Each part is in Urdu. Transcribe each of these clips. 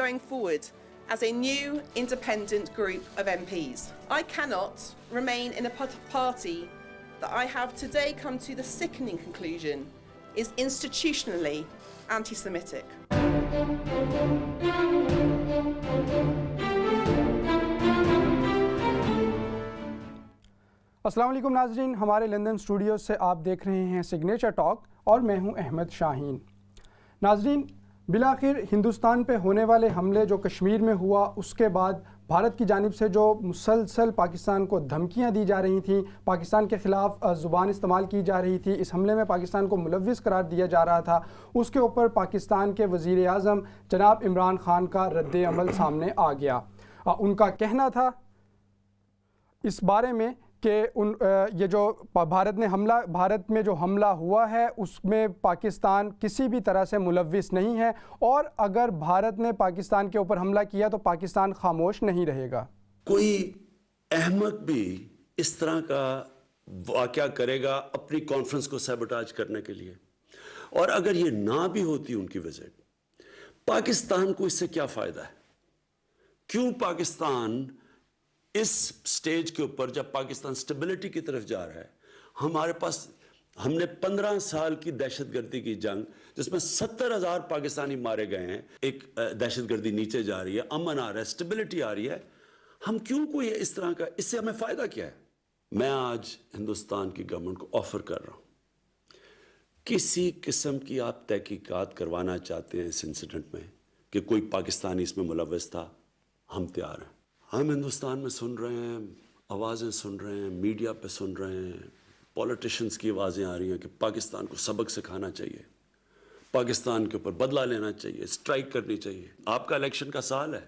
going forward as a new independent group of MPs. I cannot remain in a party that I have today come to the sickening conclusion is institutionally anti-Semitic. السلام علیکم ناظرین، ہمارے لندن اسٹوڈیو سے آپ دیکھ رہے ہیں سگنیچر ٹاک اور میں ہوں احمد شاہین۔ ناظرین، بالآخر ہندوستان پہ ہونے والے حملے جو کشمیر میں ہوا، اس کے بعد بھارت کی جانب سے جو مسلسل پاکستان کو دھمکیاں دی جا رہی تھیں، پاکستان کے خلاف زبان استعمال کی جا رہی تھی، اس حملے میں پاکستان کو ملوث قرار دیا جا رہا تھا، اس کے اوپر پاکستان کے وزیر اعظم جناب عمران خان کا رد عمل سامنے آ گیا۔ ان کا کہنا تھا اس بارے میں کہ یہ جو بھارت میں جو حملہ ہوا ہے اس میں پاکستان کسی بھی طرح سے ملوث نہیں ہے، اور اگر بھارت نے پاکستان کے اوپر حملہ کیا تو پاکستان خاموش نہیں رہے گا۔ کوئی احمق بھی اس طرح کا واقعہ کرے گا اپنی کانفرنس کو سیبوٹاج کرنے کے لیے، اور اگر یہ نہ بھی ہوتی ان کی وزٹ، پاکستان کو اس سے کیا فائدہ ہے؟ کیوں پاکستان اس سٹیج کے اوپر، جب پاکستان سٹیبلٹی کی طرف جا رہا ہے، ہمارے پاس ہم نے 15 سال کی دہشت گردی کی جنگ جس میں 70,000 پاکستانی مارے گئے ہیں، ایک دہشت گردی نیچے جا رہی ہے، امن آ رہا ہے، سٹیبلٹی آ رہی ہے، ہم کیوں کوئی اس طرح کا، اس سے ہمیں فائدہ کیا ہے؟ میں آج ہندوستان کی گورنمنٹ کو آفر کر رہا ہوں، کسی قسم کی آپ تحقیقات کروانا چاہتے ہیں اس انسیڈنٹ میں کہ کوئی پاکستانی اس میں ملوث تھا، ہم تیار ہیں۔ ہم ہندوستان میں سن رہے ہیں، آوازیں سن رہے ہیں، میڈیا پہ سن رہے ہیں، پولیٹیشنز کی آوازیں آ رہی ہیں کہ پاکستان کو سبق سکھانا چاہیے، پاکستان کے اوپر بدلہ لینا چاہیے، اسٹرائک کرنی چاہیے۔ آپ کا الیکشن کا سال ہے،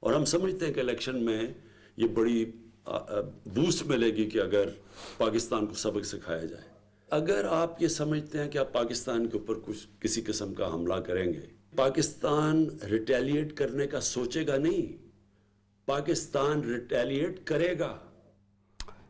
اور ہم سمجھتے ہیں کہ الیکشن میں یہ بڑی بوسٹ ملے گی کہ اگر پاکستان کو سبق سکھایا جائے۔ اگر آپ یہ سمجھتے ہیں کہ آپ پاکستان کے اوپر کسی قسم کا حملہ کریں گے، پاکستان ریٹیلیٹ کرنے کا سوچے گا نہیں، پاکستان ریٹیلیٹ کرے گا۔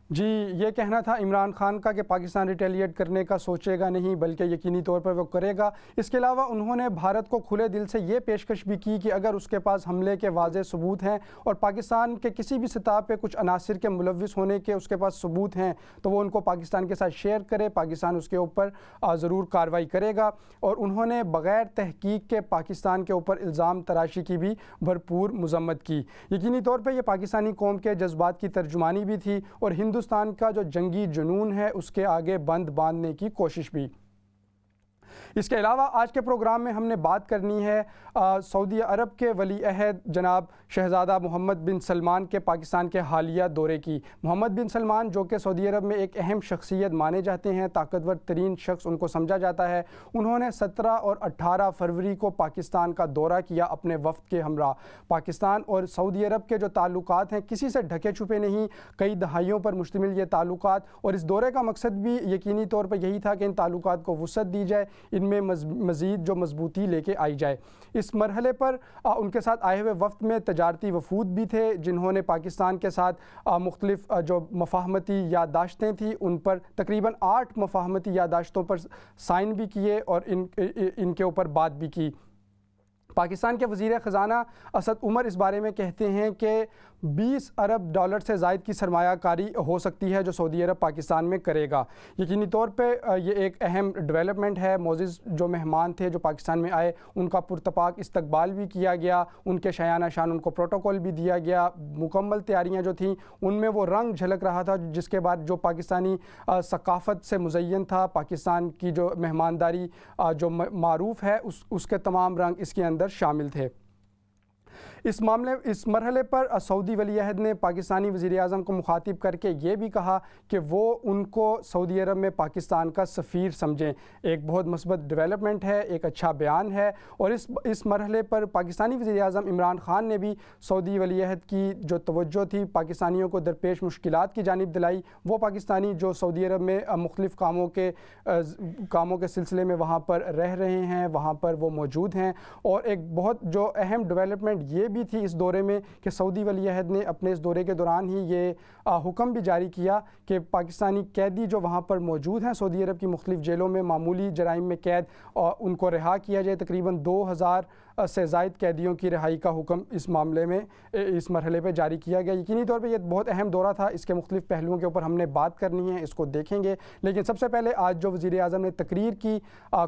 جی، یہ کہنا تھا عمران خان کا کہ پاکستان ریٹیلیٹ کرنے کا سوچے گا نہیں بلکہ یقینی طور پر وہ کرے گا۔ اس کے علاوہ انہوں نے بھارت کو کھلے دل سے یہ پیشکش بھی کی کہ اگر اس کے پاس حملے کے واضح ثبوت ہیں اور پاکستان کے کسی بھی سطح پہ کچھ عناصر کے ملوث ہونے کے اس کے پاس ثبوت ہیں تو وہ ان کو پاکستان کے ساتھ شیئر کرے، پاکستان اس کے اوپر ضرور کارروائی کرے گا۔ اور انہوں نے بغیر تحقیق کے پاکستان کے اوپر الزام تراشی کی بھی بھرپور مذمت کی۔ یقینی طور پہ یہ پاکستانی قوم کے جذبات کی ترجمانی بھی تھی، اور ہندوستان کا جو جنگی جنون ہے اس کے آگے بند باندھنے کی کوشش بھی۔ اس کے علاوہ آج کے پروگرام میں ہم نے بات کرنی ہے سعودی عرب کے ولی عہد جناب شہزادہ محمد بن سلمان کے پاکستان کے حالیہ دورے کی۔ محمد بن سلمان جو کہ سعودی عرب میں ایک اہم شخصیت مانے جاتے ہیں، طاقتور ترین شخص ان کو سمجھا جاتا ہے، انہوں نے 17 اور 18 فروری کو پاکستان کا دورہ کیا اپنے وفد کے ہمراہ۔ پاکستان اور سعودی عرب کے جو تعلقات ہیں کسی سے ڈھکے چھپے نہیں، کئی دہائیوں پر مشتمل یہ تعلقات، اور اس دورے کا مقصد بھی یقینی طور پر یہی تھا کہ ان تعلقات کو وسعت دی جائے، ان میں مزید جو مضبوطی لے کے آئی جائے۔ اس مرحلے پر ان کے ساتھ آئے ہوئے وفد میں تجارتی وفود بھی تھے جنہوں نے پاکستان کے ساتھ مختلف جو مفاہمتی یادداشتیں تھیں ان پر تقریباً 8 مفاہمتی یادداشتوں پر سائن بھی کیے اور ان کے اوپر بات بھی کی۔ پاکستان کے وزیر خزانہ اسد عمر اس بارے میں کہتے ہیں کہ 20 ارب ڈالر سے زائد کی سرمایہ کاری ہو سکتی ہے جو سعودی عرب پاکستان میں کرے گا۔ یقینی طور پہ یہ ایک اہم ڈیولپمنٹ ہے۔ معزز جو مہمان تھے جو پاکستان میں آئے ان کا پرتپاک استقبال بھی کیا گیا، ان کے شایانہ شان ان کو پروٹوکول بھی دیا گیا، مکمل تیاریاں جو تھیں ان میں وہ رنگ جھلک رہا تھا جس کے بعد جو پاکستانی ثقافت سے مزین تھا، پاکستان کی جو مہمانداری جو معروف ہے اس کے تمام رنگ اس کے اندر شامل تھے۔ اس مرحلے پر سعودی ولی عہد نے پاکستانی وزیر اعظم کو مخاطب کر کے یہ بھی کہا کہ وہ ان کو سعودی عرب میں پاکستان کا سفیر سمجھیں۔ ایک بہت مثبت ڈیولپمنٹ ہے، ایک اچھا بیان ہے، اور اس مرحلے پر پاکستانی وزیر اعظم عمران خان نے بھی سعودی ولی عہد کی جو توجہ تھی پاکستانیوں کو درپیش مشکلات کی جانب دلائی۔ وہ پاکستانی جو سعودی عرب میں مختلف کاموں کے سلسلے میں وہاں پر رہ رہے ہیں، وہاں پر وہ موجود ہیں۔ اور ایک بہت جو اہم ڈیولپمنٹ یہ بھی تھی اس دورے میں کہ سعودی ولی عہد نے اپنے اس دورے کے دوران ہی یہ حکم بھی جاری کیا کہ پاکستانی قیدی جو وہاں پر موجود ہیں سعودی عرب کی مختلف جیلوں میں معمولی جرائم میں قید ان کو رہا کیا جائے۔ تقریباً 2000 سے زائد قیدیوں کی رہائی کا حکم اس معاملے میں اس مرحلے پہ جاری کیا گیا. یقینی طور پہ یہ بہت اہم دورہ تھا, اس کے مختلف پہلوؤں کے اوپر ہم نے بات کرنی ہے, اس کو دیکھیں گے. لیکن سب سے پہلے آج جو وزیر اعظم نے تقریر کی,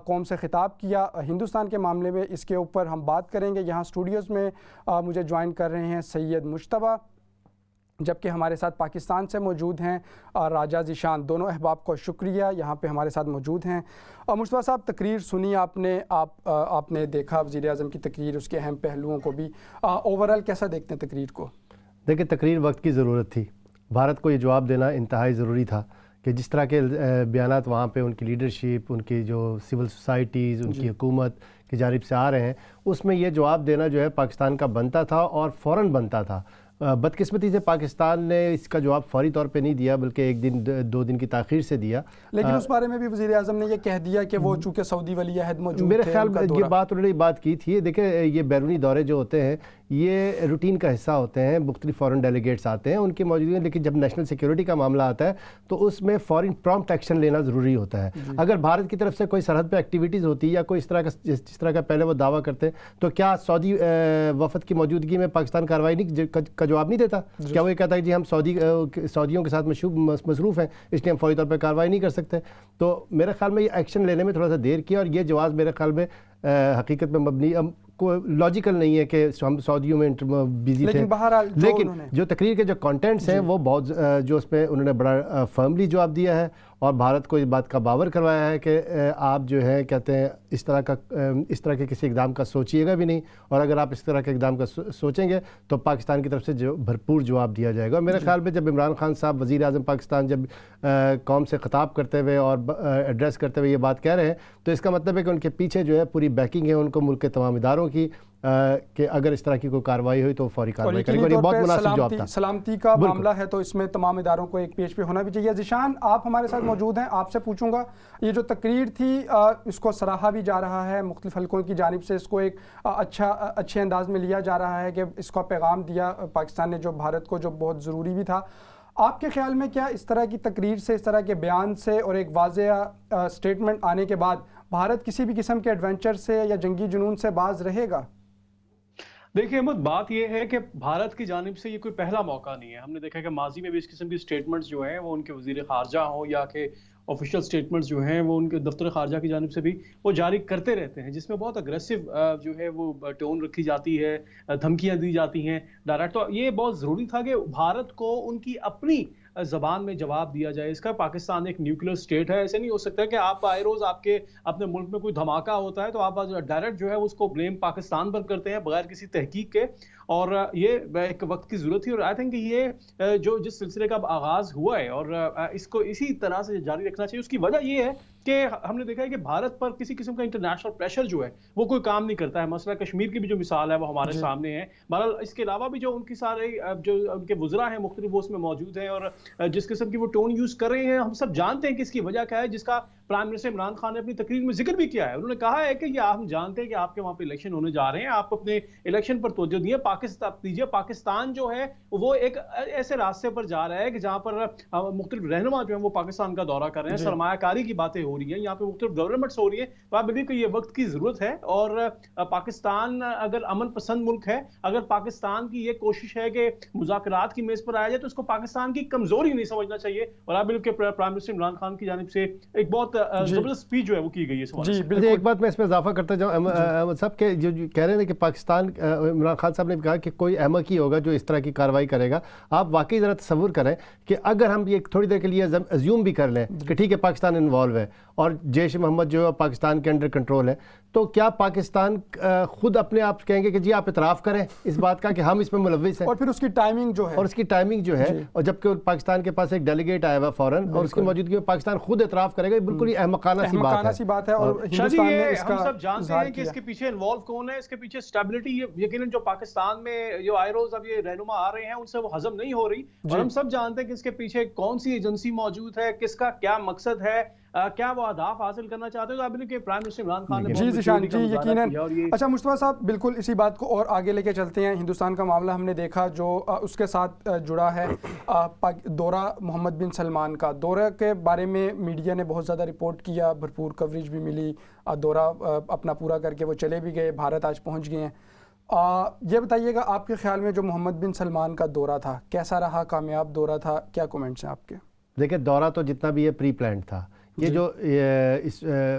قوم سے خطاب کیا ہندوستان کے معاملے میں, اس کے اوپر ہم بات کریں گے. یہاں اسٹوڈیوز میں مجھے جوائن کر رہے ہیں سید مجتبیٰ, جبکہ ہمارے ساتھ پاکستان سے موجود ہیں راجہ ذیشان. دونوں احباب کو شکریہ, یہاں پہ ہمارے ساتھ موجود ہیں. مجتبیٰ صاحب, تقریر سنی آپ نے دیکھا وزیر اعظم کی تقریر, اس کے اہم پہلوؤں کو بھی, اوورال کیسا دیکھتے ہیں تقریر کو؟ دیکھیں, تقریر وقت کی ضرورت تھی. بھارت کو یہ جواب دینا انتہائی ضروری تھا کہ جس طرح کے بیانات وہاں پہ ان کی لیڈرشپ, ان کی جو سول سوسائٹیز, ان کی حکومت کی جانب سے آ رہے ہیں, اس میں یہ جواب دینا جو ہے پاکستان کا بنتا تھا اور فوراً بنتا تھا. بدقسمتی سے پاکستان نے اس کا جواب فوری طور پہ نہیں دیا, بلکہ ایک دن 2 دن کی تاخیر سے دیا. لیکن اس بارے میں بھی وزیر اعظم نے یہ کہہ دیا کہ وہ چونکہ سعودی ولی عہد موجود تھے, میرے خیال میں یہ بات انہوں نے بات کی تھی. دیکھیں, یہ بیرونی دورے جو ہوتے ہیں یہ روٹین کا حصہ ہوتے ہیں, مختلف فورن ڈیلیگیٹس آتے ہیں, ان کی موجودگی میں, لیکن جب نیشنل سیکیورٹی کا معاملہ آتا ہے تو اس میں فورن پرامپٹ ایکشن لینا ضروری ہوتا ہے. اگر بھارت کی طرف سے کوئی سرحد پہ ایکٹیویٹیز ہوتی یا کوئی اس طرح کا جس طرح کا پہلے وہ دعویٰ کرتے, تو کیا سعودی وفد کی موجودگی میں پاکستان کارروائی کا جواب نہیں دیتا؟ کیا وہ یہ کہتا ہے جی ہم سعودیوں کے ساتھ مصروف ہیں, اس لیے ہم فوری طور پہ کارروائی نہیں کر سکتے؟ تو میرے خیال میں یہ ایکشن لینے میں تھوڑا سا دیر کیا, اور یہ جواز میرے خیال میں حقیقت میں مبنی لاجیکل نہیں ہے کہ ہم سعودیوں میں بیزی تھے. لیکن جو تقریر کے جو کانٹینٹس ہیں وہ بہت, جو اس میں انہوں نے بڑا فرملی جواب دیا ہے اور بھارت کو اس بات کا باور کروایا ہے کہ آپ جو ہے کہتے ہیں اس طرح کے کسی اقدام کا سوچیے گا بھی نہیں, اور اگر آپ اس طرح کے اقدام کا سوچیں گے تو پاکستان کی طرف سے جو بھرپور جواب دیا جائے گا. میرے خیال میں جب عمران خان صاحب وزیر اعظم پاکستان جب قوم سے خطاب کرتے ہوئے اور ایڈریس کرتے ہوئے یہ بات کہہ رہے ہیں, تو اس کا مطلب ہے کہ ان کے پیچھے جو ہے پوری بیکنگ ہے ان کو ملک کے تمام اداروں کی, کہ اگر اس طرح کی کوئی کارروائی ہوئی تو فوری کارروائی کریں گے, اور یہ بہت مناسب جواب تھا. سلامتی کا معاملہ ہے تو اس میں تمام اداروں کو ایک پیج پہ ہونا بھی چاہیے. ذیشان, آپ ہمارے ساتھ موجود ہیں, آپ سے پوچھوں گا, یہ جو تقریر تھی اس کو سراہا بھی جا رہا ہے, مختلف حلقوں کی جانب سے اس کو ایک اچھے انداز میں لیا جا رہا ہے کہ اس کا پیغام دیا پاکستان نے جو بھارت کو, جو بہت ضروری بھی تھا. آپ کے خیال میں کیا اس طرح کی تقریر سے, اس طرح کے بیان سے اور ایک واضح سٹیٹمنٹ آنے کے بعد بھارت کسی بھی قسم کے ایڈونچر سے یا جنگی جنون سے باز رہے گا؟ دیکھیں احمد, بات یہ ہے کہ بھارت کی جانب سے یہ کوئی پہلا موقع نہیں ہے. ہم نے دیکھا کہ ماضی میں بھی اس قسم کی سٹیٹمنٹس جو ہیں وہ ان کے وزیر خارجہ ہوں یا کہ آفیشیل سٹیٹمنٹس جو ہیں وہ ان کے دفتر خارجہ کی جانب سے بھی وہ جاری کرتے رہتے ہیں, جس میں بہت اگریسو جو ہے وہ ٹون رکھی جاتی ہے, دھمکیاں دی جاتی ہیں ڈائریکٹ. تو یہ بہت ضروری تھا کہ بھارت کو ان کی اپنی زبان میں جواب دیا جائے. اس کا پاکستان ایک نیوکلیر سٹیٹ ہے, ایسے نہیں ہو سکتا کہ آپ آئے روز آپ کے اپنے ملک میں کوئی دھماکہ ہوتا ہے تو آپ ڈائریکٹ جو ہے اس کو بلیم پاکستان پر کرتے ہیں بغیر کسی تحقیق کے. اور یہ ایک وقت کی ضرورت تھی, اور آئی تھنک یہ جو جس سلسلے کا آغاز ہوا ہے اور اس کو اسی طرح سے جاری رکھنا چاہیے. اس کی وجہ یہ ہے کہ ہم نے دیکھا ہے کہ بھارت پر کسی قسم کا انٹرنیشنل پریشر جو ہے وہ کوئی کام نہیں کرتا ہے. مسئلہ کشمیر کی بھی جو مثال ہے وہ ہمارے سامنے ہے. بہرحال اس کے علاوہ بھی جو ان کی سارے جو ان کے وزراء ہیں مختلف وہ اس میں موجود ہیں, اور جس قسم کی وہ ٹون یوز کر رہے ہیں ہم سب جانتے ہیں کہ اس کی وجہ کیا ہے, جس کا پرائم منسٹر عمران خان نے اپنی تقریر میں ذکر بھی کیا ہے. انہوں نے کہا ہے کہ یہ ہم جانتے ہیں کہ آپ کے وہاں پہ الیکشن ہونے جا رہے ہیں, آپ اپنے الیکشن پر توجہ دیے, پاکستان جو ہے وہ ایک ایسے راستے پر جا رہا ہے کہ جہاں پر مختلف رہنما جو ہیں وہ پاکستان کا دورہ کر رہے ہیں, سرمایہ کاری کی باتیں ہو رہی ہیں, یہاں پہ مختلف ڈیولپمنٹس ہو رہی ہیں. تو آپ بلیو کہ یہ وقت کی ضرورت ہے, اور پاکستان اگر امن پسند ملک ہے, اگر پاکستان کی یہ کوشش ہے کہ مذاکرات کی میز پر آیا جائے, تو اس کو پاکستان کی کمزوری نہیں سمجھنا چاہیے. اور آپ بلیو کہ پرائم منسٹر عمران خان کی جانب سے ایک بہت زبردست اسپیچ جو ہے وہ کی گئی ہے. ایک بات میں اس میں اضافہ کرتا جاؤں احمد صاحب, کہ جو کہہ رہے ہیں کہ پاکستان, عمران خان صاحب نے کہا کہ کوئی احمق ہی ہوگا جو اس طرح کی کارروائی کرے گا. آپ واقعی ذرا تصور کریں کہ اگر ہم یہ تھوڑی دیر کے لیے ازیوم بھی کر لیں کہ ٹھیک ہے پاکستان انوالو ہے اور جیش محمد جو ہے پاکستان کے انڈر کنٹرول ہے, تو کیا پاکستان خود اپنے آپ کہیں گے کہ جی آپ اعتراف کریں اس بات کا کہ ہم اس میں ملوث ہیں, اور پھر اس کی ٹائمنگ جو ہے, اور اس کی ٹائمنگ جو ہے, اور جبکہ پاکستان کے پاس ایک ڈیلیگیٹ آیا ہوا فوراً اور اس کی موجودگی میں پاکستان خود اعتراف کرے گا, یہ بالکل ہی احمقانہ سی بات ہے. اور ہندوستان نے اس کا ہم سب جانتے ہیں کہ اس کے پیچھے انوالو کون ہے, اس کے پیچھے اسٹیبلٹی یقیناً جو پاکستان میں جو آئے روز اب یہ رہنما آ رہے ہیں ان سے وہ ہضم نہیں ہو رہی, اور ہم سب جانتے ہیں کہ اس کے پیچھے کون سی ایجنسی موجود ہے, کس کا کیا مقصد ہے, کیا وہ اہداف حاصل کرنا چاہتے ہیں؟ تو کہ پرائم منسٹر عمران خان نے جی ذیشان جی یقیناً. اچھا مصطفیٰ صاحب بالکل اسی بات کو اور آگے لے کے چلتے ہیں. ہندوستان کا معاملہ ہم نے دیکھا جو اس کے ساتھ جڑا ہے دورہ محمد بن سلمان کا. دورہ کے بارے میں میڈیا نے بہت زیادہ رپورٹ کیا, بھرپور کوریج بھی ملی. دورہ اپنا پورا کر کے وہ چلے بھی گئے, بھارت آج پہنچ گئے ہیں. یہ بتائیے گا آپ کے خیال میں جو محمد بن سلمان کا دورہ تھا کیسا رہا, کامیاب دورہ تھا, کیا کومنٹس ہیں آپ کے؟ دیکھیں دورہ تو جتنا بھی یہ پری پلانڈ تھا, یہ جو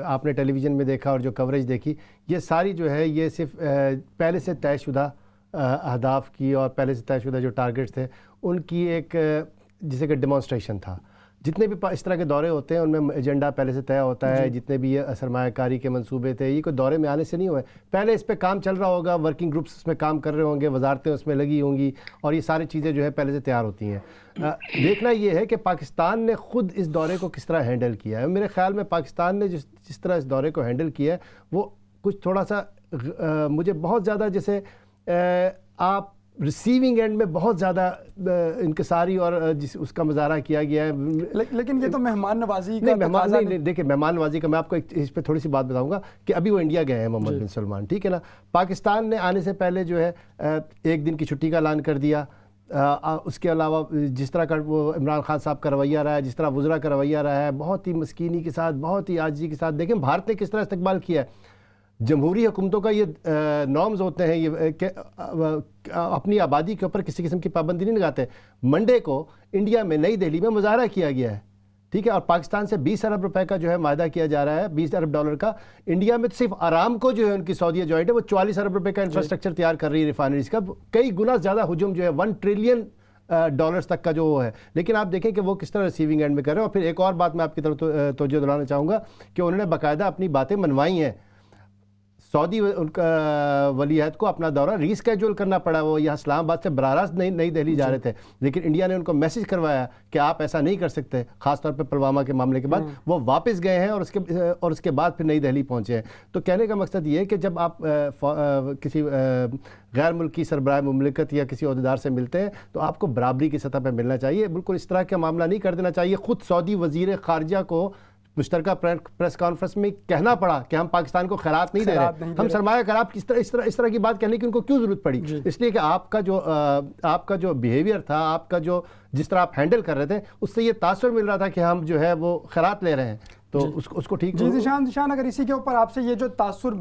آپ نے ٹیلی ویژن میں دیکھا اور جو کوریج دیکھی, یہ ساری جو ہے یہ صرف پہلے سے طے شدہ اہداف کی اور پہلے سے طے شدہ جو ٹارگیٹس تھے ان کی ایک جسے کہ ڈیمانسٹریشن تھا. جتنے بھی اس طرح کے دورے ہوتے ہیں ان میں ایجنڈا پہلے سے طے ہوتا ہے. جتنے بھی یہ سرمایہ کاری کے منصوبے تھے یہ کوئی دورے میں آنے سے نہیں ہوئے, پہلے اس پہ کام چل رہا ہوگا, ورکنگ گروپس اس میں کام کر رہے ہوں گے, وزارتیں اس میں لگی ہوں گی اور یہ ساری چیزیں جو ہے پہلے سے تیار ہوتی ہیں. دیکھنا یہ ہے کہ پاکستان نے خود اس دورے کو کس طرح ہینڈل کیا ہے. میرے خیال میں پاکستان نے جس طرح اس دورے کو ہینڈل کیا ہے وہ کچھ تھوڑا سا مجھے بہت زیادہ جیسے آپ ریسیونگ اینڈ میں بہت زیادہ انکساری اور اس کا مظاہرہ کیا گیا ہے. لیکن یہ تو مہمان نوازی کا نہیں دیکھیں مہمان نوازی کا میں آپ کو اس پہ تھوڑی سی بات بتاؤں گا کہ ابھی وہ انڈیا گئے ہیں محمد بن سلمان, ٹھیک ہے نا. پاکستان نے آنے سے پہلے جو ہے ایک دن کی چھٹی کا اعلان کر دیا. اس کے علاوہ جس طرح کا وہ عمران خان صاحب کا رویہ رہا ہے, جس طرح وزراء کا رویہ رہا ہے, بہت ہی مسکینی کے ساتھ, بہت ہی عاجزی کے ساتھ. دیکھیں بھارت نے کس طرح استقبال کیا ہے. جمہوری حکومتوں کا یہ نارمز ہوتے ہیں یہ کہ اپنی آبادی کے اوپر کسی قسم کی پابندی نہیں لگاتے. منڈے کو انڈیا میں نئی دہلی میں مظاہرہ کیا گیا ہے, ٹھیک ہے, اور پاکستان سے 20 ارب روپے کا جو ہے معاہدہ کیا جا رہا ہے, 20 ارب ڈالر کا. انڈیا میں تو صرف آرام کو جو ہے ان کی سعودیہ جوائنٹ ہے وہ 44 ارب روپے کا انفراسٹرکچر تیار کر رہی ہے ریفائنریز کا. کئی گنا زیادہ حجم جو ہے 1 ٹریلین ڈالرز تک کا جو وہ ہے. لیکن آپ دیکھیں کہ وہ کس طرح ریسیونگ اینڈ میں کر رہے ہیں. اور پھر ایک اور بات میں آپ کی طرف توجہ دلانا چاہوں گا کہ انہوں نے باقاعدہ اپنی باتیں منوائی ہیں. سعودی ان کا ولی عہد کو اپنا دورہ ری اسکیجول کرنا پڑا, وہ یہاں اسلام آباد سے براہ راست نئی دہلی جا رہے تھے, لیکن انڈیا نے ان کو میسج کروایا کہ آپ ایسا نہیں کر سکتے, خاص طور پہ پلوامہ کے معاملے کے بعد. وہ واپس گئے ہیں اور اس کے بعد پھر نئی دہلی پہنچے ہیں. تو کہنے کا مقصد یہ ہے کہ جب آپ کسی غیر ملکی سربراہ مملکت یا کسی عہدیدار سے ملتے ہیں تو آپ کو برابری کی سطح پہ ملنا چاہیے. بالکل اس طرح کا معاملہ نہیں کر دینا چاہیے. خود سعودی وزیر خارجہ کو مشترکہ پریس کانفرنس میں کہنا پڑا کہ ہم پاکستان کو خیرات نہیں دے رہے, ہم سرمایہ کار. آپ اس طرح کی بات کہنے کی ان کو کیوں ضرورت پڑی؟ اس لیے کہ آپ کا جو بیہیویئر تھا, آپ کا جو جس طرح آپ ہینڈل کر رہے تھے, اس سے یہ تاثر مل رہا تھا کہ ہم جو ہے وہ خیرات لے رہے ہیں. تو اس کو ٹھیک. جی ذیشان اگر اسی کے اوپر آپ سے یہ جو تاثر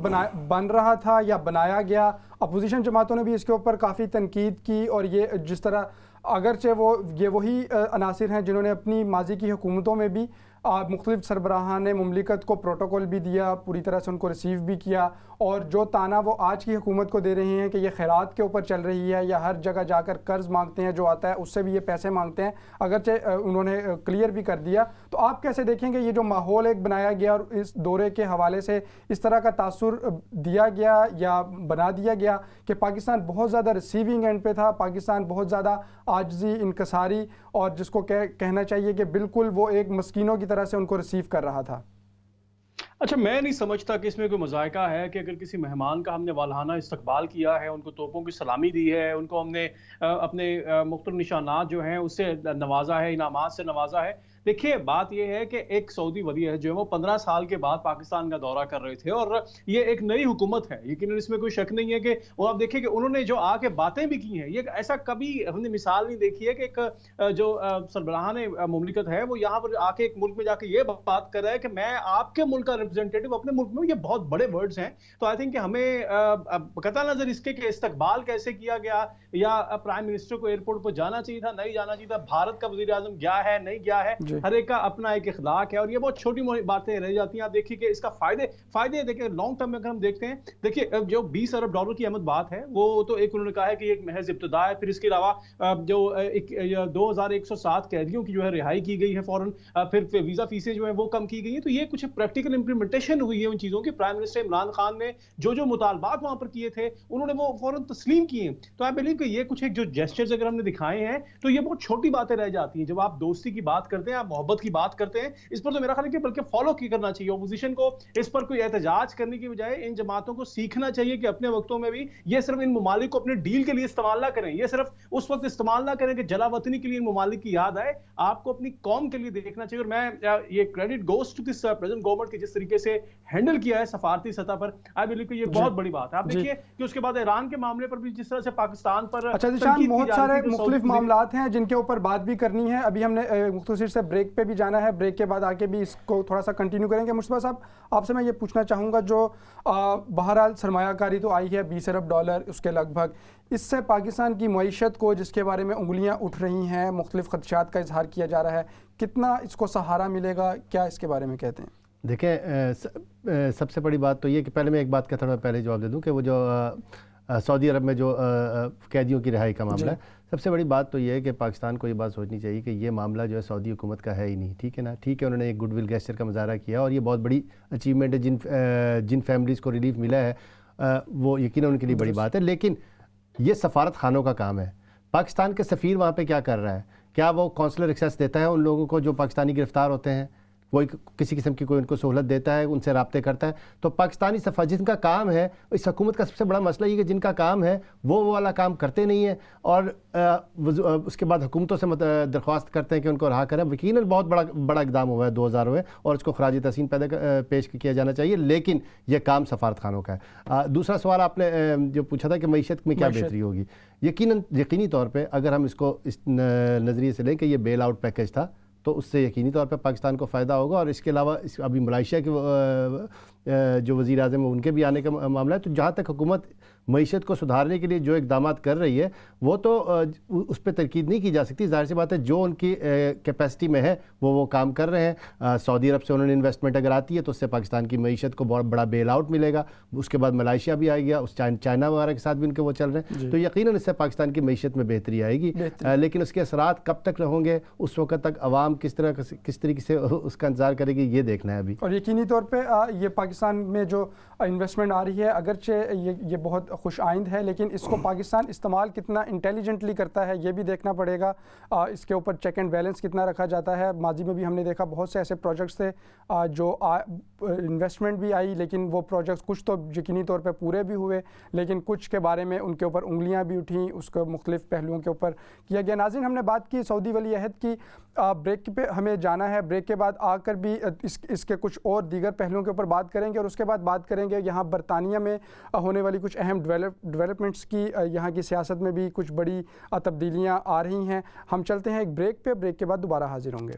بن رہا تھا یا بنایا گیا, اپوزیشن جماعتوں نے بھی اس کے اوپر کافی تنقید کی, اور یہ جس طرح اگرچہ یہ وہی عناصر ہیں جنہوں نے اپنی ماضی کی حکومتوں میں بھی مختلف سربراہان مملکت کو پروٹوکول بھی دیا, پوری طرح سے ان کو ریسیو بھی کیا, اور جو تانا وہ آج کی حکومت کو دے رہے ہیں کہ یہ خیرات کے اوپر چل رہی ہے یا ہر جگہ جا کر قرض مانگتے ہیں, جو آتا ہے اس سے بھی یہ پیسے مانگتے ہیں, اگرچہ انہوں نے کلیئر بھی کر دیا. تو آپ کیسے دیکھیں گے یہ جو ماحول ایک بنایا گیا اور اس دورے کے حوالے سے اس طرح کا تاثر دیا گیا یا بنا دیا گیا کہ پاکستان بہت زیادہ ریسیونگ اینڈ پہ تھا, پاکستان بہت زیادہ عاجزی, انکساری, اور جس کو کہنا چاہیے کہ بالکل وہ ایک مسکینوں کی طرح سے ان کو ریسیو کر رہا تھا؟ اچھا میں نہیں سمجھتا کہ اس میں کوئی مذائقہ ہے کہ اگر کسی مہمان کا ہم نے والہانہ استقبال کیا ہے, ان کو توپوں کی سلامی دی ہے, ان کو ہم نے اپنے مختلف نشانات جو ہیں اس سے نوازا ہے, انعامات سے نوازا ہے. دیکھیے بات یہ ہے کہ ایک سعودی ولی عہد جو ہے وہ 15 سال کے بعد پاکستان کا دورہ کر رہے تھے, اور یہ ایک نئی حکومت ہے, یقیناً اس میں کوئی شک نہیں ہے کہ اور آپ دیکھیں کہ انہوں نے جو آ کے باتیں بھی کی ہیں, یہ ایسا کبھی ہم نے مثال نہیں دیکھی ہے کہ ایک جو سربراہان مملکت ہے وہ یہاں پر آ کے ایک ملک میں جا کے یہ بات کر رہا ہے کہ میں آپ کے ملک کا ریپرزینٹیٹو اپنے ملک میں. یہ بہت بڑے ورڈز ہیں. تو آئی تھنک کہ ہمیں قطع نظر اس کے کہ استقبال کیسے کیا گیا یا پرائم منسٹر کو ایئرپورٹ پر جانا چاہیے تھا, نہیں جانا چاہیے تھا, بھارت کا وزیر اعظم گیا ہے نہیں گیا ہے, ہر ایک کا اپنا ایک اخلاق ہے, اور یہ بہت چھوٹی موٹی باتیں رہ جاتی ہیں. آپ دیکھیے کہ اس کا فائدے دیکھیں لانگ ٹرم میں اگر ہم دیکھتے ہیں, دیکھیے جو 20 ارب ڈالر کی احمد بات ہے وہ تو ایک انہوں نے کہا ہے کہ یہ ایک محض ابتدا ہے. پھر اس کے علاوہ جو 2107 قیدیوں کی جو ہے رہائی کی گئی ہے فوراً, پھر ویزا فیسیں جو ہیں وہ کم کی گئی ہیں. تو یہ کچھ پریکٹیکل امپلیمنٹیشن ہوئی ہے ان چیزوں کی. پرائم منسٹر عمران خان نے جو مطالبات وہاں پر کیے تھے انہوں نے وہ فوراً تسلیم کیے. تو آئی بلیو کہ یہ کچھ ایک جو جیسچرز اگر ہم نے دکھائے ہیں تو یہ بہت چھوٹی باتیں رہ جاتی ہیں. جب آپ دوستی کی بات کرتے ہیں, آپ محبت کی بات کرتے ہیں, اس پر تو میرا خیال ہے کہ بلکہ فالو کی کرنا چاہیے. اپوزیشن کو اس پر کوئی احتجاج کرنے کی بجائے ان جماعتوں کو سیکھنا چاہیے کہ اپنے وقتوں میں بھی یہ صرف ان ممالک کو اپنے ڈیل کے لیے استعمال نہ کریں, یہ صرف اس وقت استعمال نہ کریں کہ جلا وطنی کے لیے ان ممالک کی یاد آئے. آپ کو اپنی قوم کے لیے دیکھنا چاہیے. اور میں یہ credit goes to this present government کی جس طریقے سے ہینڈل کیا ہے سفارتی سطح پر, آئی بلیو کہ یہ بہت بڑی بات ہے. آپ دیکھیے کہ اس کے بعد ایران کے معاملے پر بھی جس طرح سے پاکستان پر اچھا جی, بہت سارے مختلف معاملات ہیں جن کے اوپر بات بھی کرنی ہے. ابھی ہم نے مختصر سے بریک پہ بھی جانا ہے, بریک کے بعد آ کے بھی اس کو تھوڑا سا کنٹینیو کریں گے. مصطفیٰ صاحب, آپ سے میں یہ پوچھنا چاہوں گا, جو بہرحال سرمایہ کاری تو آئی ہے $20 ارب اس کے لگ بھگ, اس سے پاکستان کی معیشت کو جس کے بارے میں انگلیاں اٹھ رہی ہیں, مختلف خدشات کا اظہار کیا جا رہا ہے, کتنا اس کو سہارا ملے گا, کیا اس کے بارے میں کہتے ہیں؟ دیکھیں, سب سے بڑی بات تو یہ کہ پہلے میں ایک بات کا تھوڑا پہلے جواب دے دوں کہ وہ جو سعودی عرب میں جو قیدیوں کی رہائی کا معاملہ ہے, سب سے بڑی بات تو یہ ہے کہ پاکستان کو یہ بات سوچنی چاہیے کہ یہ معاملہ جو ہے سعودی حکومت کا ہے ہی نہیں. ٹھیک ہے نا, ٹھیک ہے انہوں نے ایک گڈ ول گیسچر کا مظاہرہ کیا اور یہ بہت بڑی اچیومنٹ ہے. جن فیملیز کو ریلیف ملا ہے وہ یقیناً ان کے لیے بڑی بات ہے, لیکن یہ سفارت خانوں کا کام ہے. پاکستان کے سفیر وہاں پہ کیا کر رہا ہے؟ کیا وہ کونسلر ایکسیس دیتا ہے ان لوگوں کو جو پاکستانی گرفتار ہوتے ہیں؟ کوئی کسی قسم کی کوئی ان کو سہولت دیتا ہے, ان سے رابطے کرتا ہے؟ تو پاکستانی جن کا کام ہے, اس حکومت کا سب سے بڑا مسئلہ یہ کہ جن کا کام ہے وہ والا کام کرتے نہیں ہیں, اور اس کے بعد حکومتوں سے درخواست کرتے ہیں کہ ان کو رہا کریں. یقیناً بہت بڑا اقدام ہوا ہے 2000 ہوئے اور اس کو خراج تحسین پیش کیا جانا چاہیے, لیکن یہ کام سفارت خانوں کا ہے. دوسرا سوال آپ نے جو پوچھا تھا کہ معیشت میں کیا بہتری ہوگی, یقینی طور پہ اگر ہم اس کو اس نظریے سے لیں کہ یہ بیل آؤٹ پیکج تھا تو اس سے یقینی طور پہ پاکستان کو فائدہ ہوگا. اور اس کے علاوہ ابھی ملائیشیا کے جو وزیر اعظم ہیں ان کے بھی آنے کا معاملہ ہے. تو جہاں تک حکومت معیشت کو سدھارنے کے لیے جو اقدامات کر رہی ہے وہ تو اس پہ تنقید نہیں کی جا سکتی. ظاہر سی بات ہے جو ان کی کیپیسٹی میں ہے وہ کام کر رہے ہیں. سعودی عرب سے انہوں نے انویسٹمنٹ اگر آتی ہے تو اس سے پاکستان کی معیشت کو بہت بڑا بیل آؤٹ ملے گا. اس کے بعد ملائیشیا بھی آئے گیا, اس چائنا وغیرہ کے ساتھ بھی ان کے وہ چل رہے ہیں. تو یقیناً اس سے پاکستان کی معیشت میں بہتری آئے گی, لیکن اس کے اثرات کب تک رہوں گے, اس وقت تک عوام کس طریقے سے اس کا انتظار کرے گی, یہ دیکھنا ہے ابھی. اور یقینی طور پہ یہ پاکستان میں جو انویسٹمنٹ آ رہی ہے اگرچہ یہ بہت خوش آئند ہے, لیکن اس کو پاکستان استعمال کتنا انٹیلیجنٹلی کرتا ہے یہ بھی دیکھنا پڑے گا. اس کے اوپر چیک اینڈ بیلنس کتنا رکھا جاتا ہے. ماضی میں بھی ہم نے دیکھا بہت سے ایسے پروجیکٹس تھے جو انویسٹمنٹ بھی آئی, لیکن وہ پروجیکٹس کچھ تو یقینی طور پہ پورے بھی ہوئے, لیکن کچھ کے بارے میں ان کے اوپر انگلیاں بھی اٹھیں, اس کو مختلف پہلوؤں کے اوپر کیا گیا. ناظرین, ہم نے بات کی سعودی ولی عہد کی. بریک پہ ہمیں جانا ہے, بریک کے بعد آ کر بھی اس کے کچھ اور دیگر پہلوؤں کے اوپر بات کریں گے, اور اس کے بعد بات کریں گے یہاں برطانیہ میں ہونے والی کچھ اہم ڈیولپمنٹس کی. یہاں کی سیاست میں بھی کچھ بڑی تبدیلیاں آ رہی ہیں. ہم چلتے ہیں ایک بریک پہ, بریک کے بعد دوبارہ حاضر ہوں گے.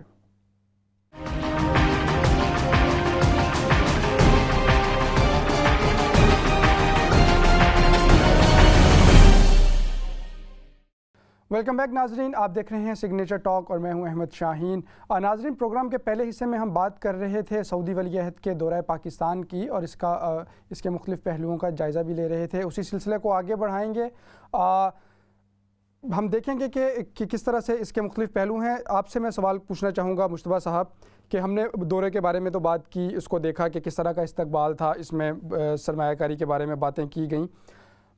ویلکم بیک ناظرین, آپ دیکھ رہے ہیں سگنیچر ٹاک اور میں ہوں احمد شاہین. ناظرین, پروگرام کے پہلے حصے میں ہم بات کر رہے تھے سعودی ولی عہد کے دورہ پاکستان کی اور اس کے مختلف پہلوؤں کا جائزہ بھی لے رہے تھے. اسی سلسلے کو آگے بڑھائیں گے. ہم دیکھیں گے کہ کس طرح سے اس کے مختلف پہلو ہیں. آپ سے میں سوال پوچھنا چاہوں گا مصطفیٰ صاحب کہ ہم نے دورے کے بارے میں تو بات کی, اس کو دیکھا کہ کس طرح کا استقبال تھا, اس میں سرمایہ کاری کے بارے میں باتیں کی گئیں.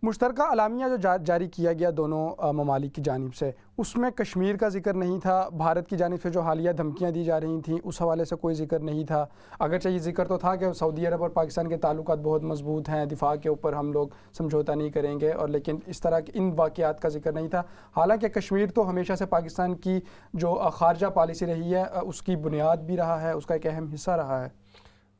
مشترکہ اعلامیہ جو جاری کیا گیا دونوں ممالک کی جانب سے, اس میں کشمیر کا ذکر نہیں تھا. بھارت کی جانب سے جو حالیہ دھمکیاں دی جا رہی تھیں اس حوالے سے کوئی ذکر نہیں تھا. اگرچہ یہ ذکر تو تھا کہ سعودی عرب اور پاکستان کے تعلقات بہت مضبوط ہیں, دفاع کے اوپر ہم لوگ سمجھوتا نہیں کریں گے, اور لیکن اس طرح کے ان واقعات کا ذکر نہیں تھا. حالانکہ کشمیر تو ہمیشہ سے پاکستان کی جو خارجہ پالیسی رہی ہے اس کی بنیاد بھی رہا ہے, اس کا ایک اہم حصہ رہا ہے.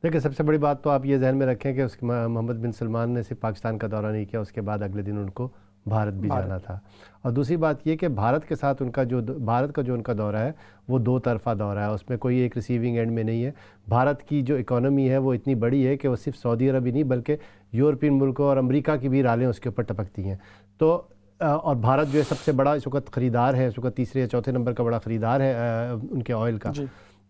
دیکھیں, سب سے بڑی بات تو آپ یہ ذہن میں رکھیں کہ محمد بن سلمان نے صرف پاکستان کا دورہ نہیں کیا, اس کے بعد اگلے دن ان کو بھارت بھی جانا تھا. اور دوسری بات یہ کہ بھارت کے ساتھ بھارت کا جو ان کا دورہ ہے وہ دو طرفہ دورہ ہے, اس میں کوئی ایک ریسیونگ اینڈ میں نہیں ہے. بھارت کی جو اکانومی ہے وہ اتنی بڑی ہے کہ وہ صرف سعودی عرب ہی نہیں بلکہ یورپین ملکوں اور امریکہ کی بھی رالیں اس کے اوپر ٹپکتی ہیں. تو اور بھارت جو ہے سب سے بڑا اس وقت خریدار ہے, اس وقت تیسرے یا چوتھے نمبر کا بڑا خریدار ہے ان کے آئل کا.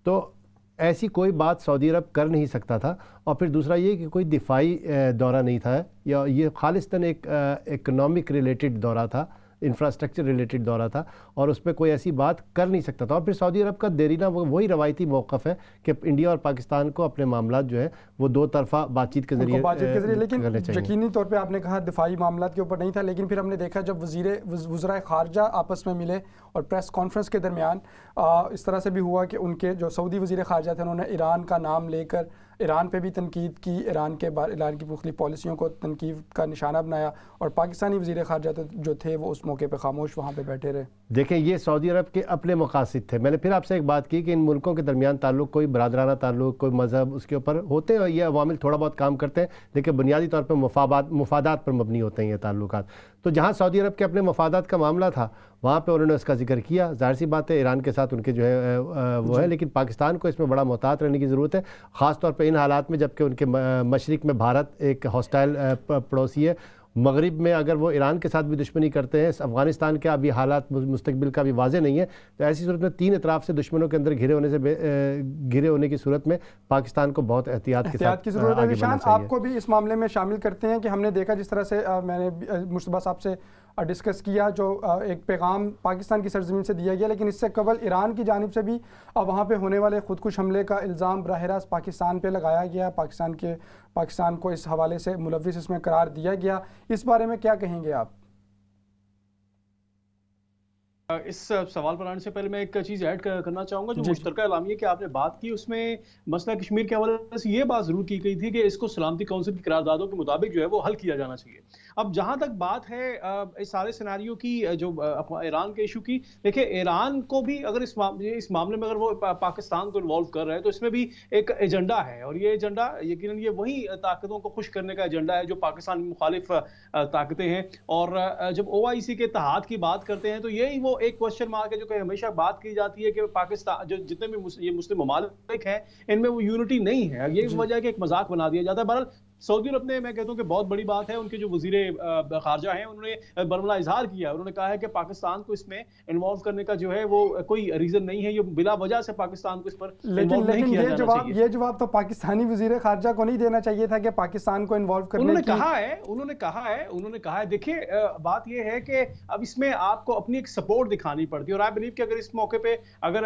تو ایسی کوئی بات سعودی عرب کر نہیں سکتا تھا. اور پھر دوسرا یہ کہ کوئی دفاعی دورہ نہیں تھا, یا یہ خالصتاً ایک اکنامک ریلیٹڈ دورہ تھا انفراسٹرکچر ریلیٹڈ دورہ تھا اور اس پہ کوئی ایسی بات کر نہیں سکتا تھا. اور پھر سعودی عرب کا دیرینہ وہی روایتی موقف ہے کہ انڈیا اور پاکستان کو اپنے معاملات جو ہے وہ دو طرفہ بات چیت کے ذریعے لیکن یقینی طور پہ آپ نے کہا دفاعی معاملات کے اوپر نہیں تھا, لیکن پھر ہم نے دیکھا جب وزرائے خارجہ آپس میں ملے اور پریس کانفرنس کے درمیان اس طرح سے بھی ہوا کہ ان کے جو سعودی وزیر خارجہ تھے انہوں نے ایران کا نام لے کر ایران پہ بھی تنقید کی, ایران کی مختلف پالیسیوں کو تنقید کا نشانہ بنایا, اور پاکستانی وزیر خارجہ جو تھے وہ اس موقع پہ خاموش وہاں پہ بیٹھے رہے. دیکھیں یہ سعودی عرب کے اپنے مقاصد تھے. میں نے پھر آپ سے ایک بات کی کہ ان ملکوں کے درمیان تعلق کوئی برادرانہ تعلق, کوئی مذہب اس کے اوپر ہوتے ہیں, اور یہ عوامل تھوڑا بہت کام کرتے ہیں, لیکن بنیادی طور پہ مفادات پر مبنی ہوتے ہیں یہ تعلقات. تو جہاں سعودی عرب کے اپنے مفادات کا معاملہ تھا وہاں پہ انہوں نے اس کا ذکر کیا. ظاہر سی بات ہے ایران کے ساتھ ان کے جو ہے وہ ہے, لیکن پاکستان کو اس میں بڑا محتاط رہنے کی ضرورت ہے, خاص طور پہ ان حالات میں جبکہ ان کے مشرق میں بھارت ایک ہاسٹائل پڑوسی ہے. مغرب میں اگر وہ ایران کے ساتھ بھی دشمنی کرتے ہیں, افغانستان کے ابھی حالات مستقبل کا بھی واضح نہیں ہے, تو ایسی صورت میں تین اطراف سے دشمنوں کے اندر گھرے ہونے کی صورت میں پاکستان کو بہت احتیاط کے ساتھ کی ضرورت ہے. نشان آپ کو بھی اس معاملے میں شامل کرتے ہیں کہ ہم نے دیکھا جس طرح سے میں نے مشتبہ صاحب سے ڈسکس کیا جو ایک پیغام پاکستان کی سرزمین سے دیا گیا, لیکن اس سے قبل ایران کی جانب سے بھی وہاں پہ ہونے والے خودکش حملے کا الزام براہ راست پاکستان پہ لگایا گیا, پاکستان کو اس حوالے سے ملوث اس میں قرار دیا گیا. اس بارے میں کیا کہیں گے آپ؟ اس سوال پر آنے سے پہلے میں ایک چیز ایڈ کرنا چاہوں گا. جو مشترکہ اعلامیہ کی آپ نے بات کی اس میں مسئلہ کشمیر کے حوالے سے یہ بات ضرور کی گئی تھی کہ اس کو سلامتی کونسل کی قراردادوں کے مطابق جو ہے وہ حل کیا جانا چاہیے. اب جہاں تک بات ہے اس سارے سیناریو کی جو ایران کے ایشو کی, دیکھیں ایران کو بھی اگر اس معاملے میں اگر وہ پاکستان کو انوالو کر رہے ہیں تو اس میں بھی ایک ایجنڈا ہے, اور یہ ایجنڈا یقیناً یہ وہی طاقتوں کو خوش کرنے کا ایجنڈا ہے جو پاکستان مخالف طاقتیں ہیں. اور جب OIC کے اتحاد کی بات کرتے ہیں تو یہی وہ ایک کوسچن مارک ہے جو کہ ہمیشہ بات کی جاتی ہے کہ پاکستان جو جتنے بھی یہ مسلم ممالک ہیں ان میں وہ یونٹی نہیں ہے. یہ وجہ ہے کہ ایک مذاق بنا دیا جاتا ہے. بہرحال سعودی عرب نے, میں کہتا ہوں کہ بہت بڑی بات ہے, ان کے جو وزیر خارجہ ہیں انہوں نے برملا اظہار کیا, انہوں نے کہا ہے کہ پاکستان کو اس میں انوالو کرنے کا جو ہے وہ کوئی ریزن نہیں ہے, یہ بلا وجہ سے پاکستان کو اس پر انوالو نہیں کیا جانا چاہیے. یہ جواب تو پاکستانی وزیر خارجہ کو نہیں دینا چاہیے تھا کہ پاکستان کو انوالو کرنے کی. انہوں نے کہا ہے دیکھیں بات یہ ہے کہ اب اس میں آپ کو اپنی ایک سپورٹ دکھانی پڑتی ہے, اور آئی بلیو کہ اگر اس موقع پہ اگر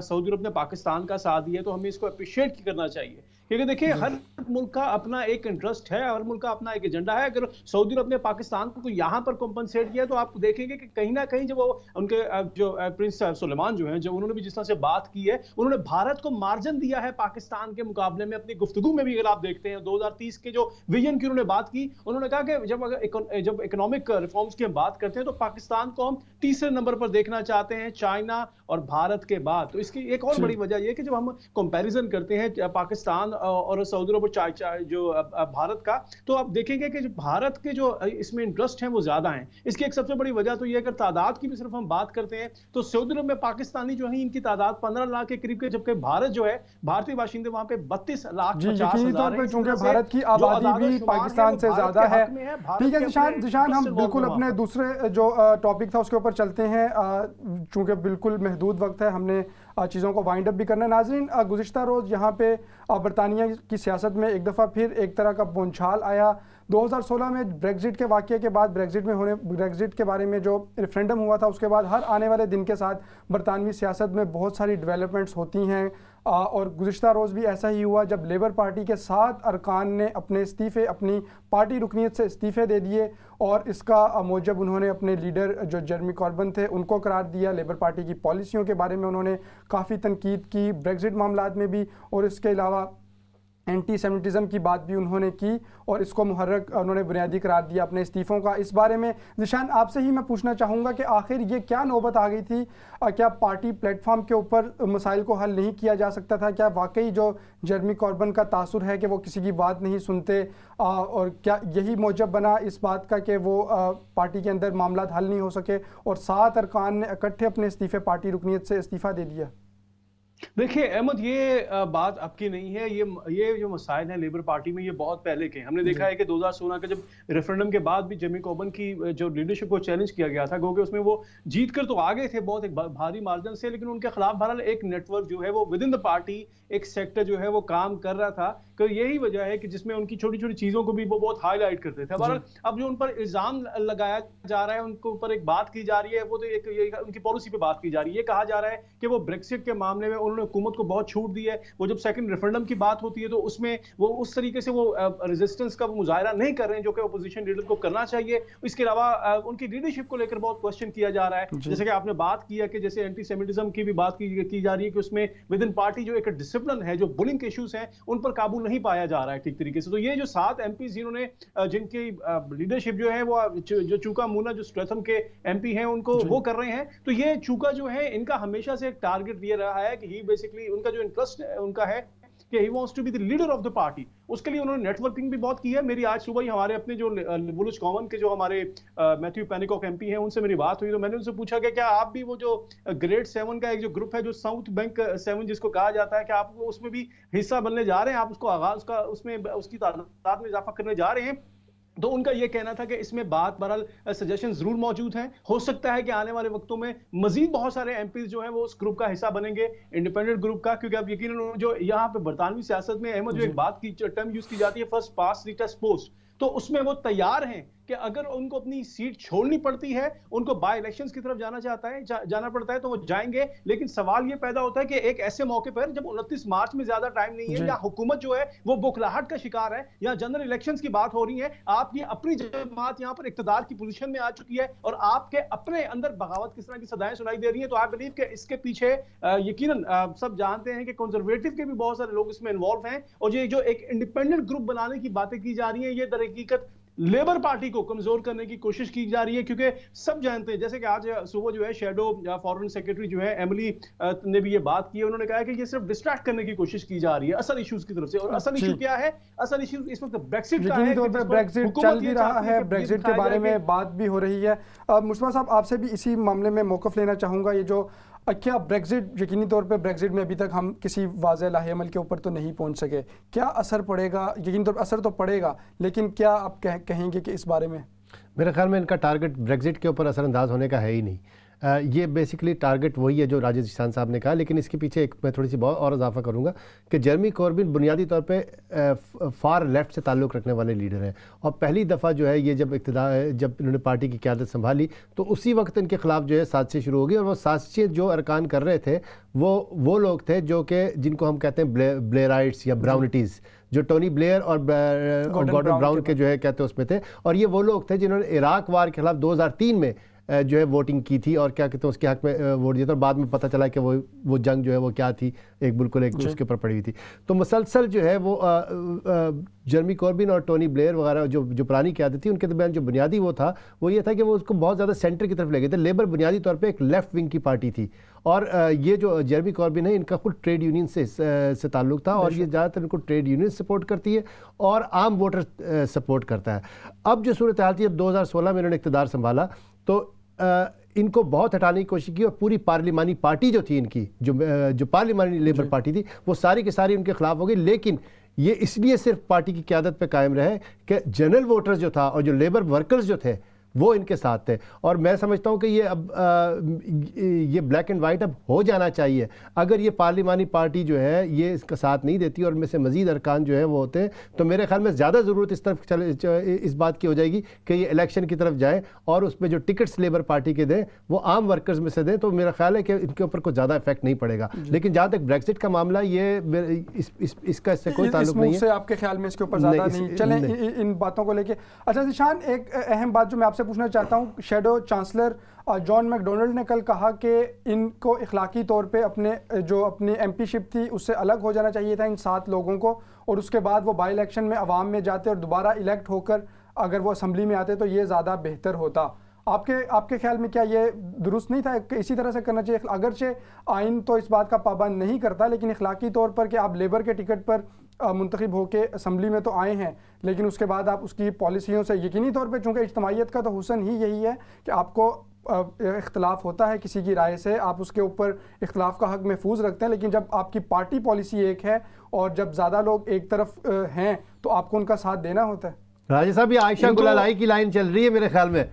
سعودی عرب نے پاکستان کا ساتھ دیا تو ہمیں اس کو اپریشیٹ کرنا چاہیے, کیونکہ دیکھیں ہر ملک کا اپنا ایک انٹرسٹ ہے, ہر ملک کا اپنا ایک ایجنڈا ہے. اگر سعودی عرب نے پاکستان کو یہاں پر کمپنسیٹ کیا تو آپ دیکھیں گے کہ کہیں نہ کہیں جب وہ ان کے جو پرنس سلیمان جو ہیں, جو انہوں نے بھی جس طرح سے بات کی ہے, انہوں نے بھارت کو مارجن دیا ہے پاکستان کے مقابلے میں. اپنی گفتگو میں بھی اگر آپ دیکھتے ہیں 2030 کے جو ویژن کی انہوں نے بات کی, انہوں نے کہا کہ جب اکنامک ریفارمز کی ہم بات کرتے ہیں تو پاکستان کو ہم تیسرے نمبر پر دیکھنا چاہتے ہیں چائنا اور بھارت کے بعد. تو اس کی ایک اور بڑی وجہ یہ کہ جب ہم کمپیریزن کرتے ہیں پاکستان اور سعودی عرب جو بھارت کا, تو آپ دیکھیں گے کہ بھارت کے جو اس میں انٹرسٹ ہیں وہ زیادہ ہیں. اس کی ایک سب سے بڑی وجہ تو یہ اگر تعداد کی بھی صرف ہم بات کرتے ہیں تو سعودی عرب میں پاکستانی جو ہیں ان کی تعداد 15 لاکھ کے قریب کے, جبکہ بھارت جو ہے بھارتی باشندے وہاں پہ 32 لاکھ 50 ہزار ہیں. چونکہ بھارت کی آبادی بھی پاکستان سے زیادہ ہے. ٹھیک ہے ذیشان, ہم بالکل اپنے دوسرے جو ٹاپک تھا اس کے اوپر چلتے ہیں, چونکہ بالکل محدود وقت ہے, ہم نے چیزوں کو وائنڈ اپ بھی کرنا ہے. ناظرین, گزشتہ روز یہاں پہ برطانیہ کی سیاست میں ایک دفعہ پھر ایک طرح کا بونچھال آیا. 2016 میں بریگزٹ کے واقعے کے بعد بریگزٹ کے بارے میں جو ریفرینڈم ہوا تھا اس کے بعد ہر آنے والے دن کے ساتھ برطانوی سیاست میں بہت ساری ڈیولپمنٹس ہوتی ہیں, اور گزشتہ روز بھی ایسا ہی ہوا جب لیبر پارٹی کے 7 ارکان نے اپنے استعفے اپنی پارٹی رکنیت سے استعفے دے دیے, اور اس کا موجب انہوں نے اپنے لیڈر جو جیرمی کاربن تھے ان کو قرار دیا. لیبر پارٹی کی پالیسیوں کے بارے میں انہوں نے کافی تنقید کی, بریگزٹ معاملات میں بھی, اور اس کے علاوہ اینٹی سیمیٹزم کی بات بھی انہوں نے کی, اور اس کو محرک انہوں نے بنیادی قرار دیا اپنے استعفوں کا. اس بارے میں ذیشان آپ سے ہی میں پوچھنا چاہوں گا کہ آخر یہ کیا نوبت آ گئی تھی, کیا پارٹی پلیٹ فارم کے اوپر مسائل کو حل نہیں کیا جا سکتا تھا؟ کیا واقعی جو جیرمی کاربن کا تاثر ہے کہ وہ کسی کی بات نہیں سنتے, اور کیا یہی موجب بنا اس بات کا کہ وہ پارٹی کے اندر معاملات حل نہیں ہو سکے اور 7 ارکان نے اکٹھے اپنے استعفے پارٹی رکنیت سے استعفیٰ دے دیا؟ دیکھیے احمد، یہ بات اب کی نہیں ہے، یہ جو مسائل ہیں لیبر پارٹی میں یہ بہت پہلے کے ہیں۔ ہم نے دیکھا ہے کہ 2016 کا جب ریفرنڈم کے بعد بھی جیمی کوربن کی جو لیڈرشپ کو چیلنج کیا گیا تھا، گو کہ اس میں وہ جیت کر تو آگے تھے بہت ایک بھاری مارجن سے، لیکن ان کے خلاف بہرحال ایک نیٹ ورک جو ہے وہ ود ان دا پارٹی ایک سیکٹر جو ہے وہ کام کر رہا تھا، کہ یہی وجہ ہے کہ جس میں ان کی چھوٹی چھوٹی چیزوں کو بھی وہ بہت ہائی لائٹ کرتے تھے۔ بہرحال اب جو ان پر الزام لگایا جا رہا ہے، ان کے اوپر ایک بات کی جا رہی ہے، وہ تو ایک ان کی پالیسی پہ بات کی جا رہی ہے۔ یہ کہا جا رہا ہے کہ وہ بریکسٹ کے معاملے میں انہوں نے حکومت کو بہت چھوٹ دی ہے، وہ جب سیکنڈ ریفرنڈم کی بات ہوتی ہے تو اس میں وہ اس طریقے سے وہ ریزسٹنس کا مظاہرہ نہیں کر رہے ہیں جو کہ اپوزیشن لیڈر کو کرنا چاہیے۔ اس کے علاوہ ان کی لیڈرشپ کو لے کر بہت کوسچن کیا جا رہا ہے، جیسے کہ آپ نے بات کیا کہ جیسے اینٹی سیمیٹزم کی بھی بات کی جا رہی ہے کہ اس میں ود ان پارٹی جو ایک ڈسپلن ہے، جو بلنگ کے ایشوز ہیں ان پر قابو نہیں پایا جا رہا ہے ٹھیک طریقے سے۔ تو یہ جو 7 ایم پیز جنہوں نے جن کی لیڈرشپ جو ہے وہ جو چوکا مونا جو اسٹریتھم کے ایم پی ہیں ان کو وہ کر رہے ہیں، تو یہ چوکا جو ہے ان کا ہمیشہ سے ایک ٹارگٹ یہ رہا ہے کہ ہی بیسکلی ان کا جو انٹرسٹ ان کا ہے کہ he wants to be the leader of the party۔ اس کے لیے انہوں نے نیٹ ورکنگ بھی بہت کی ہے۔ میری آج صبح ہی ہمارے اپنے جو وولچ کامن کے جو ہمارے میتھیو پینیکاک ایم پی ہیں ان سے میری بات ہوئی، تو میں نے ان سے پوچھا کہ کیا آپ بھی وہ جو گریڈ 7 کا ایک جو گروپ ہے جو ساؤتھ بینک 7 جس کو کہا جاتا ہے، کہ آپ اس میں بھی حصہ بننے جا رہے ہیں، آپ اس کو آغاز کا اس میں اس کی تعداد میں اضافہ کرنے جا رہے ہیں؟ تو ان کا یہ کہنا تھا کہ اس میں بات بہرحال سجیشن ضرور موجود ہیں، ہو سکتا ہے کہ آنے والے وقتوں میں مزید بہت سارے ایم پیز جو ہیں وہ اس گروپ کا حصہ بنیں گے، انڈیپینڈنٹ گروپ کا، کیونکہ اب یقیناً جو یہاں پہ برطانوی سیاست میں احمد جو ایک بات کی ٹرم یوز کی جاتی ہے فرسٹ پاس دی ٹیسٹ پوسٹ، تو اس میں وہ تیار ہیں کہ اگر ان کو اپنی سیٹ چھوڑنی پڑتی ہے، ان کو بائی الیکشنز کی طرف جانا پڑتا ہے تو وہ جائیں گے۔ لیکن سوال یہ پیدا ہوتا ہے کہ ایک ایسے موقع پر جب 29 مارچ میں زیادہ ٹائم نہیں ہے، یا حکومت جو ہے وہ بوکھلاہٹ کا شکار ہے، یا جنرل الیکشنز کی بات ہو رہی ہے، آپ کی اپنی جماعت یہاں پر اقتدار کی پوزیشن میں آ چکی ہے اور آپ کے اپنے اندر بغاوت کس طرح کی صدائیں سنائی دے رہی ہیں، تو آئی بلیو کہ اس کے پیچھے یقیناً سب جانتے ہیں کہ کنزرویٹو کے بھی بہت سارے لوگ اس میں انوالو ہیں، اور یہ جو ایک انڈیپینڈنٹ گروپ بنانے کی باتیں کی جا رہی ہیں، یہ در حقیقت لیبر پارٹی کو کمزور کرنے کی کوشش کی جا رہی ہے، کیونکہ سب جانتے ہیں، جیسے کہ آج صبح جو ہے شیڈو فارن سیکرٹری جو ہے ایملی نے بھی یہ بات کی ہے، انہوں نے کہا ہے کہ یہ صرف ڈسٹریکٹ کرنے کی کوشش کی جا رہی ہے اصل ایشوز کی طرف سے، اور اصل ایشو کیا ہے؟ اصل ایشو اس وقت بریکسٹ کا ہے، بریکسٹ چل بھی رہا ہے، بریکسٹ کے بارے میں بات بھی ہو رہی ہے۔ مصطفیٰ صاحب آپ سے بھی اسی معاملے میں موقف لینا چاہوں گا، یہ جو کیا بریکزٹ، یقینی طور پہ بریکزٹ میں ابھی تک ہم کسی واضح لاہ عمل کے اوپر تو نہیں پہنچ سکے، کیا اثر پڑے گا؟ یقینی طور پر اثر تو پڑے گا، لیکن کیا آپ کہیں گے کہ اس بارے میں؟ میرے خیال میں ان کا ٹارگٹ بریکزٹ کے اوپر اثر انداز ہونے کا ہے ہی نہیں۔ یہ بیسیکلی ٹارگٹ وہی ہے جو راجد شان صاحب نے کہا، لیکن اس کے پیچھے ایک میں تھوڑی سی بہت اور اضافہ کروں گا کہ جیرمی کوربن بنیادی طور پہ فار لیفٹ سے تعلق رکھنے والے لیڈر ہیں، اور پہلی دفعہ جو ہے یہ جب انہوں نے پارٹی کی قیادت سنبھالی تو اسی وقت ان کے خلاف جو ہے سازشیں شروع ہو گئی، اور وہ سازشیں جو ارکان کر رہے تھے وہ لوگ تھے جو کہ جن کو ہم کہتے ہیں بلیئرائٹس یا براؤنٹیز، جو ٹونی بلیئر اور گورڈن براؤن کے جو ہے کہتے ہیں اس میں تھے، اور یہ وہ لوگ تھے جنہوں نے عراق وار کے خلاف 2003 میں جو ہے ووٹنگ کی تھی اور کیا کہتے ہیں اس کے حق میں ووٹ دیا تھا، اور بعد میں پتہ چلا کہ وہ جنگ جو ہے وہ کیا تھی، ایک بالکل ایک اس کے اوپر پڑی ہوئی تھی۔ تو مسلسل جو ہے وہ جیرمی کوربن اور ٹونی بلیئر وغیرہ جو پرانی قیادت تھی ان کے درمیان جو بنیادی وہ تھا وہ یہ تھا کہ وہ اس کو بہت زیادہ سینٹر کی طرف لے گئے تھے۔ لیبر بنیادی طور پہ ایک لیفٹ ونگ کی پارٹی تھی، اور یہ جو جیرمی کوربن ہے ان کا خود ٹریڈ یونین سے تعلق تھا، اور یہ زیادہ تر ان کو ٹریڈ یونین سپورٹ کرتی ہے اور عام ووٹر سپورٹ کرتا ہے۔ اب جو صورتحال تھی، اب 2016 میں انہوں نے اقتدار سنبھالا تو ان کو بہت ہٹانے کی کوشش کی، اور پوری پارلیمانی پارٹی جو تھی ان کی جو پارلیمانی لیبر پارٹی تھی وہ ساری کی ساری ان کے خلاف ہو گئی، لیکن یہ اس لیے صرف پارٹی کی قیادت پہ قائم رہے کہ جنرل ووٹرز جو تھا اور جو لیبر ورکرز جو تھے وہ ان کے ساتھ تھے، اور میں سمجھتا ہوں کہ یہ اب یہ بلیک اینڈ وائٹ اب ہو جانا چاہیے۔ اگر یہ پارلیمانی پارٹی جو ہے یہ اس کا ساتھ نہیں دیتی اور میں سے مزید ارکان جو ہیں وہ ہوتے ہیں، تو میرے خیال میں زیادہ ضرورت اس طرف اس بات کی ہو جائے گی کہ یہ الیکشن کی طرف جائیں اور اس میں جو ٹکٹس لیبر پارٹی کے دیں وہ عام ورکرز میں سے دیں، تو میرا خیال ہے کہ ان کے اوپر کوئی زیادہ افیکٹ نہیں پڑے گا۔ لیکن جہاں تک بریکزٹ کا معاملہ، یہ اس کا اس سے کوئی تعلق نہیں ہے، آپ کے خیال میں اس کے اوپر زیادہ نہیں چلیں ان باتوں کو لے کے۔ اچھا ذیشان، ایک اہم بات جو میں آپ سے پوچھنا چاہتا ہوں، شیڈو چانسلر جان میک ڈونلڈ نے کل کہا کہ ان کو اخلاقی طور پہ اپنی ایم پی شپ تھی اس سے الگ ہو جانا چاہیے تھا ان 7 لوگوں کو، اور اس کے بعد وہ بائی الیکشن میں عوام میں جاتے اور دوبارہ الیکٹ ہو کر اگر وہ اسمبلی میں آتے تو یہ زیادہ بہتر ہوتا۔ آپ کے خیال میں کیا یہ درست نہیں تھا کہ اسی طرح سے کرنا چاہیے؟ اگرچہ آئین تو اس بات کا پابند نہیں کرتا، لیکن اخلاقی طور پر کہ آپ لیبر کے ٹکٹ پر منتخب ہو کے اسمبلی میں تو آئے ہیں، لیکن اس کے بعد آپ اس کی پالیسیوں سے، یقینی طور پہ چونکہ اجتماعیت کا تو حسن ہی یہی ہے کہ آپ کو اختلاف ہوتا ہے کسی کی رائے سے، آپ اس کے اوپر اختلاف کا حق محفوظ رکھتے ہیں، لیکن جب آپ کی پارٹی پالیسی ایک ہے اور جب زیادہ لوگ ایک طرف ہیں تو آپ کو ان کا ساتھ دینا ہوتا ہے۔ راجہ صاحب، یہ عائشہ گلالائی کی لائن چل رہی ہے میرے خیال میں۔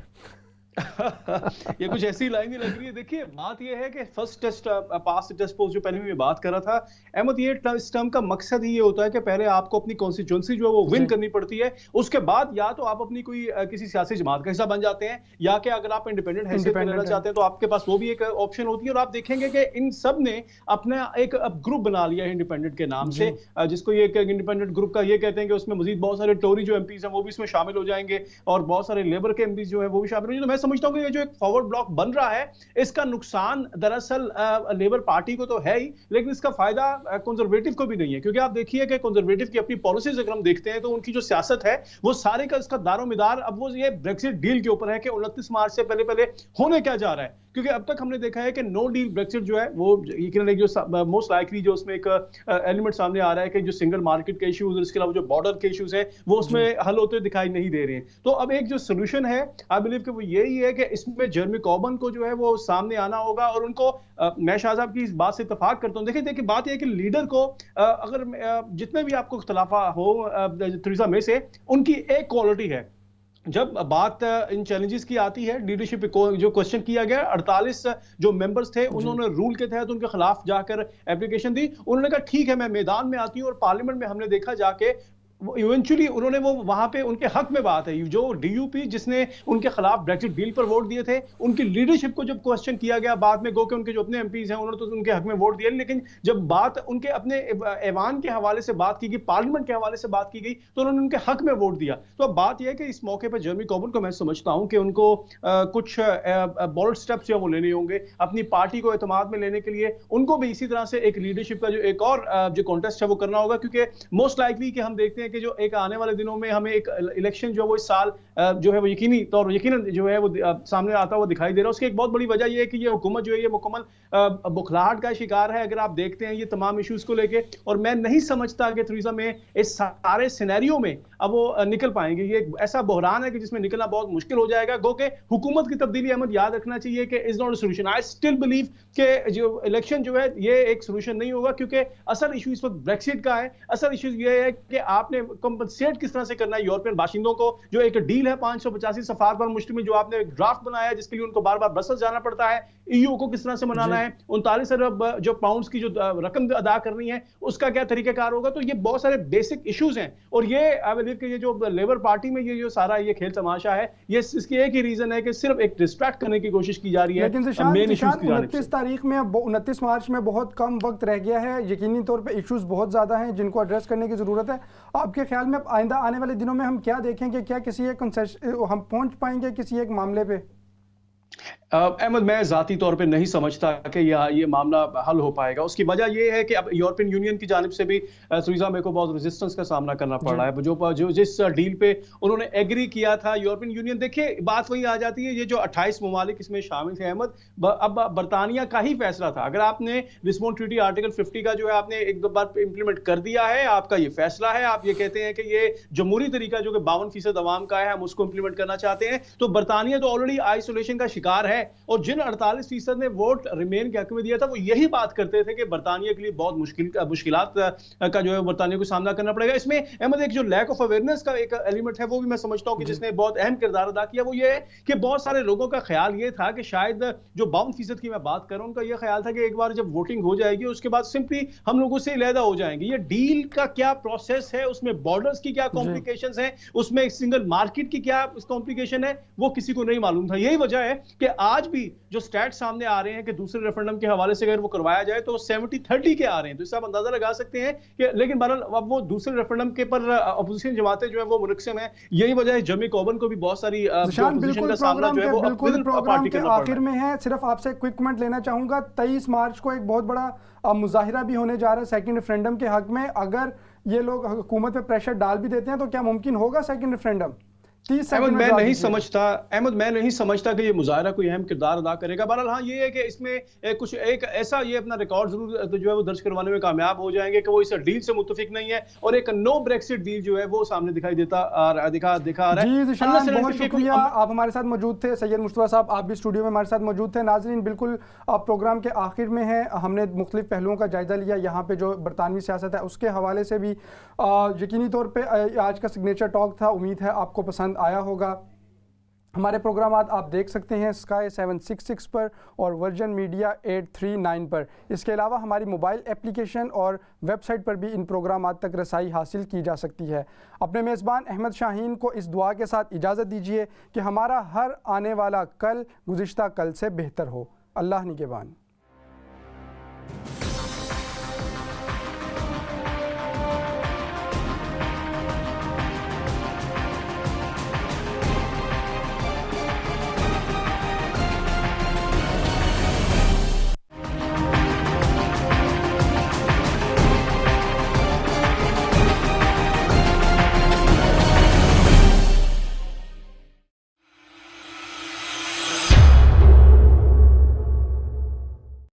یہ کچھ ایسی لائن لگ رہی ہے۔ دیکھیے بات یہ ہے کہ first test pass test post جو پہلے میں بات کر رہا تھا احمد، یہ اس ٹرم کا مقصد ہی یہ ہوتا ہے کہ پہلے آپ کو اپنی کانسٹیچوئنسی جو ہے وہ ون کرنی پڑتی ہے، اس کے بعد یا تو آپ اپنی کوئی کسی سیاسی جماعت کا حصہ بن جاتے ہیں، یا کہ اگر آپ انڈیپینڈنٹ حیثیت میں رہنا چاہتے ہیں تو آپ کے پاس وہ بھی ایک آپشن ہوتی ہے۔ اور آپ دیکھیں گے کہ ان سب نے اپنا ایک گروپ بنا لیا ہے انڈیپینڈنٹ کے نام سے، جس کو یہ انڈیپینڈنٹ گروپ کا یہ کہتے ہیں کہ اس میں مزید بہت سارے ٹوری جو ایم پیز ہیں وہ بھی اس میں شامل ہو جائیں گے، اور بہت سارے لیبر کے ایم پیز جو ہیں وہ بھی شامل ہو جائیں گے۔ تو میں سمجھتا ہوں کہ یہ جو ایک فارورڈ بلاک بن رہا ہے، اس کا نقصان دراصل لیبر پارٹی کو تو ہے ہی، لیکن اس کا فائدہ کنزرویٹو کو بھی نہیں ہے، کیونکہ آپ دیکھیے کہ کنزرویٹو کی اپنی پالیسیز اگر ہم دیکھتے ہیں تو ان کی جو سیاست ہے وہ سارے کا اس کا دار و مدار اب وہ یہ بریکسٹ ڈیل کے اوپر ہے کہ 29 مارچ سے پہلے ہونے کیا جا رہا ہے، کیونکہ اب تک ہم نے دیکھا ہے کہ نو ڈیل بریکسٹ جو ہے وہ یقیناً جو موسٹ لائکلی جو اس میں ایک ایلیمنٹ سامنے آ رہا ہے کہ جو سنگل مارکیٹ کے ایشوز اور اس کے علاوہ جو بارڈر کے ایشوز ہیں وہ اس میں حل ہوتے دکھائی نہیں دے رہے ہیں۔ تو اب ایک جو سولوشن ہے آئی بلیو کہ وہ یہی ہے کہ اس میں جیرمی کوربن کو جو ہے وہ سامنے آنا ہوگا، اور ان کو میں شاہ صاحب کی اس بات سے اتفاق کرتا ہوں۔ دیکھیں بات یہ ہے کہ لیڈر کو اگر جتنے بھی آپ کو اختلافات ہو تھریزا مے سے، ان کی ایک کوالٹی ہے، جب بات ان چیلنجز کی آتی ہے لیڈرشپ جو کوشچن کیا گیا 48 جو ممبرز تھے انہوں نے رول کے تحت ان کے خلاف جا کر اپلیکیشن دی، انہوں نے کہا ٹھیک ہے میں میدان میں آتی ہوں، اور پارلیمنٹ میں ہم نے دیکھا جا کے ایونچولی انہوں نے وہ وہاں پہ ان کے حق میں بات ہے، جو ڈی یو پی جس نے ان کے خلاف بریکزٹ ڈیل پر ووٹ دیے تھے ان کی لیڈرشپ کو جب کوسچن کیا گیا بعد میں، گو کہ ان کے جو اپنے ایم پیز ہیں انہوں نے تو ان کے حق میں ووٹ دیا، لیکن جب بات ان کے اپنے ایوان کے حوالے سے بات کی گئی، پارلیمنٹ کے حوالے سے بات کی گئی تو انہوں نے ان کے حق میں ووٹ دیا۔ تو اب بات یہ ہے کہ اس موقع پہ جیرمی کوربن کو میں سمجھتا ہوں کہ ان کو کچھ بولڈ سٹیپس جو وہ لینے ہوں گے اپنی پارٹی کو اعتماد میں لینے کے لیے، ان کو بھی اسی طرح سے ایک لیڈرشپ کا جو ایک اور جو کانٹیسٹ ہے وہ کرنا ہوگا، کیونکہ موسٹ لائکلی کہ ہم دیکھتے ہیں کہ جو ایک آنے والے دنوں میں ہمیں ایک الیکشن جو وہ اس سال جو ہے وہ یقیناً جو ہے وہ سامنے آتا ہوا دکھائی دے رہا ہے۔ اس کی ایک بہت بڑی وجہ یہ ہے کہ یہ حکومت جو ہے یہ مکمل بکھلاہٹ کا شکار ہے، اگر آپ دیکھتے ہیں یہ تمام ایشوز کو لے کے، اور میں نہیں سمجھتا کہ تھریزا میں اس سارے سینیریو میں اب وہ نکل پائیں گے۔ یہ ایک ایسا بحران ہے کہ جس میں نکلنا بہت مشکل ہو جائے گا، گو کہ حکومت کی تبدیلی احمد یاد رکھنا چاہیے کہ is not a solution. I still believe کہ جو الیکشن جو ہے یہ ایک سولوشن نہیں ہوگا، کیونکہ اصل ایشو اس وقت بریکسٹ کا ہے۔ اصل ایشو یہ ہے کہ آپ نے کمپنسیٹ کس طرح سے کرنا ہے یورپین باشندوں کو، جو ایک ڈیل ہے 585 صفحات پر مشتمل جو آپ نے ڈرافٹ بنایا ہے جس کے لیے ان کو بار بار برسلز جانا پڑتا ہے، ای یو کو کس طرح سے منانا ہے، 39 ارب جو پاؤنڈز کی جو رقم ادا کرنی ہے اس کا کیا طریقہ کار ہوگا۔ تو یہ بہت سارے بیسک ایشوز ہیں، اور یہ جو لیبر پارٹی میں یہ جو سارا یہ کھیل تماشا ہے، یہ اس کی ایک ہی ریزن ہے کہ صرف ایک ڈسٹریکٹ کرنے کی کوشش کی جا رہی ہے لیکن مین ایشوز کی جانب سے۔ 29 تاریخ میں 29 مارچ میں بہت کم وقت رہ گیا ہے، یقینی طور پہ ایشوز بہت زیادہ ہیں جن کو ایڈریس کرنے کی ضرورت ہے۔ آپ کے خیال میں آئندہ آنے والے دنوں میں ہم کیا دیکھیں گے؟ کیا کسی ایک ہم پہنچ پائیں گے کسی ایک معاملے پہ؟ احمد میں ذاتی طور پہ نہیں سمجھتا کہ یہ معاملہ حل ہو پائے گا۔ اس کی وجہ یہ ہے کہ اب یورپین یونین کی جانب سے بھی تھریزا مے کو بہت ریزسٹنس کا سامنا کرنا پڑ رہا ہے، جو جس ڈیل پہ انہوں نے ایگری کیا تھا یورپین یونین۔ دیکھیں بات وہی آ جاتی ہے، یہ جو 28 ممالک اس میں شامل تھے احمد، اب برطانیہ کا ہی فیصلہ تھا۔ اگر آپ نے لسبون ٹریٹی آرٹیکل 50 کا جو ہے آپ نے ایک دو بار امپلیمنٹ کر دیا ہے، آپ کا یہ فیصلہ ہے، آپ یہ کہتے ہیں کہ یہ جمہوری طریقہ جو کہ 52% عوام کا ہے ہم اس کو امپلیمنٹ کرنا چاہتے ہیں، تو برطانیہ تو آلریڈی آئسولیشن کا شکار ہے، اور جن 48% نے ووٹ ریمین کے حق میں دیا تھا وہ یہی بات کرتے تھے کہ برطانیہ کے لیے بہت مشکلات کا جو ہے برطانیہ کو سامنا کرنا پڑے گا۔ اس میں احمد ایک جو لیک آف اویئرنیس کا ایک ایلیمنٹ ہے وہ بھی میں سمجھتا ہوں کہ جس نے بہت اہم کردار ادا کیا، وہ یہ ہے کہ بہت سارے لوگوں کا خیال یہ تھا کہ شاید جو 52% کی میں بات کر رہا ہوں، ان کا یہ خیال تھا کہ ایک بار جب ووٹنگ ہو جائے گی اس کے بعد سمپلی ہم لوگوں سے علیحدہ ہو جائیں گے۔ یہ ڈیل کا کیا پروسیس ہے، اس میں بارڈرز کی کیا کمپلیکیشنز ہیں، اس میں سنگل مارکیٹ کی کیا کمپلیکیشن ہے، وہ کسی کو نہیں معلوم تھا۔ یہی وجہ ہے کہ آج بھی جو سٹیٹ سامنے آ رہے ہیں کہ دوسرے ریفرنڈم کے حوالے سے اگر وہ کروایا جائے تو 70-30 کے آ رہے ہیں، تو اس سے آپ اندازہ لگا سکتے ہیں کہ لیکن بہرحال اب وہ دوسرے ریفرنڈم کے پر اپوزیشن جماعتیں جو ہیں وہ منقسم ہیں۔ یہی وجہ ہے جیرمی کوربن کو بھی بہت ساری اپوزیشن کا سامنا جو ہے وہ بالکل پروگرام کے آخر میں ہے، صرف آپ سے کوئک کمنٹ لینا چاہوں گا۔ 23 مارچ کو ایک بہت بڑا مظاہرہ بھی ہونے جا رہا ہے سیکنڈ ریفرنڈم کے حق میں، اگر یہ لوگ حکومت پہ پریشر ڈال بھی دیتے ہیں تو کیا ممکن ہوگا سیکنڈ ریفرنڈم؟ احمد میں نہیں سمجھتا کہ یہ مظاہرہ کوئی اہم کردار ادا کرے گا. بہرحال ہاں یہ ہے کہ اس میں کچھ ایک ایسا یہ اپنا ریکارڈ ضرور جو ہے وہ درج کروانے میں کامیاب ہو جائیں گے کہ وہ اس ڈیل سے متفق نہیں ہے اور ایک نو بریکسٹ ڈیل جو ہے وہ سامنے دکھا آ رہا ہے. جی ذیشان بہت شکریہ, آپ ہمارے ساتھ موجود تھے. سید مصطفیٰ صاحب آپ بھی اسٹوڈیو میں ہمارے ساتھ موجود تھے. ناظرین بالکل آپ پروگرام کے آخر میں ہیں, ہم نے مختلف پہلوؤں کا جائزہ لیا. یہاں پہ جو برطانوی سیاست ہے اس کے حوالے سے بھی یقینی طور پہ آج کا سگنیچر ٹاک تھا. امید ہے آپ کو پسند آیا ہوگا. ہمارے پروگرامات آپ دیکھ سکتے ہیں اسکائی 766 پر اور ورجن میڈیا 839 پر. اس کے علاوہ ہماری موبائل اپلیکیشن اور ویب سائٹ پر بھی ان پروگرامات تک رسائی حاصل کی جا سکتی ہے. اپنے میزبان احمد شاہین کو اس دعا کے ساتھ اجازت دیجیے کہ ہمارا ہر آنے والا کل گزشتہ کل سے بہتر ہو. اللہ نگہبان.